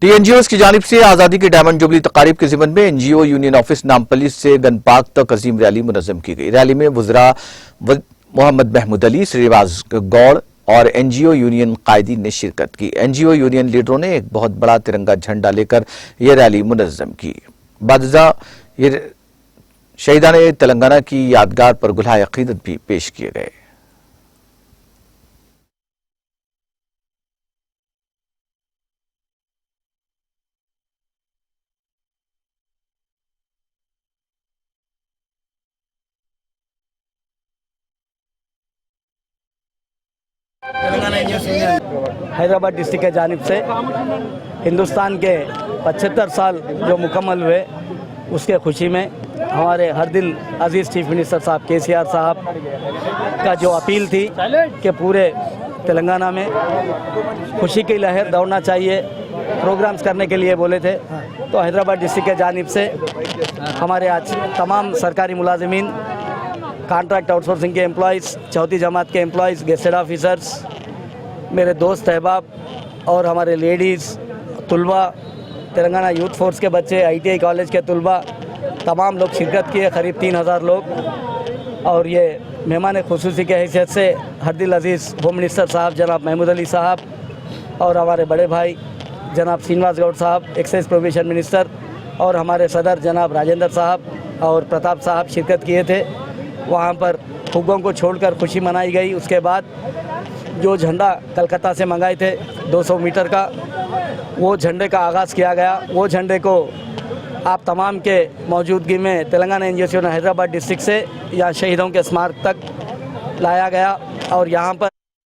NGO की जानिब से आज़ादी की डायमंड जुबली तकारीब के ज़िमन में एनजीओ यूनियन ऑफिस नामपल्ली से गनपाक तक अजीम रैली मुनज़्ज़म की गई। रैली में वज़रा मोहम्मद महमूद अली, श्रीनिवास गौड़ और एनजीओ यूनियन कायदीन ने शिरकत की। एनजीओ यूनियन लीडरों ने एक बहुत बड़ा तिरंगा झंडा लेकर यह रैली मुनज़्ज़म की। बादजा शहीदान तेलंगाना की यादगार पर गुलाह अक़ीदत भी पेश किए गए। हैदराबाद डिस्ट्रिक्ट के जानिब से हिंदुस्तान के 75 साल जो मुकम्मल हुए उसके खुशी में हमारे हर दिल अजीज़ चीफ मिनिस्टर साहब केसीआर साहब का जो अपील थी कि पूरे तेलंगाना में खुशी की लहर दौड़ना चाहिए, प्रोग्राम्स करने के लिए बोले थे। तो हैदराबाद डिस्ट्रिक्ट के जानिब से हमारे आज तमाम सरकारी मुलाजिमीन, कॉन्ट्रैक्ट आउटसोर्सिंग के एम्प्लॉइज़, चौथी जमात के एम्प्लॉइज़, गेस्टेड ऑफिसर्स, मेरे दोस्त अहबाब और हमारे लेडीज़, तुलबा, तेलंगाना यूथ फोर्स के बच्चे, ITI कॉलेज के तुलबा, तमाम लोग शिरकत किए, करीब 3000 लोग। और ये मेहमान खुसूसी के हैसियत से हर दिल अजीज़ होम मिनिस्टर साहब जनाब महमूद अली साहब और हमारे बड़े भाई जनाब श्रीनिवास गौड़ साहब एक्साइज प्रोविजन मिनिस्टर और हमारे सदर जनाब राजेंद्र साहब और प्रताप साहब शिरकत किए थे। वहाँ पर फुग्गों को छोड़कर खुशी मनाई गई। उसके बाद जो झंडा कलकत्ता से मंगाए थे 200 मीटर का, वो झंडे का आगाज़ किया गया। वो झंडे को आप तमाम के मौजूदगी में तेलंगाना एनजीओ हैदराबाद डिस्ट्रिक्ट से यहाँ शहीदों के स्मारक तक लाया गया और यहाँ पर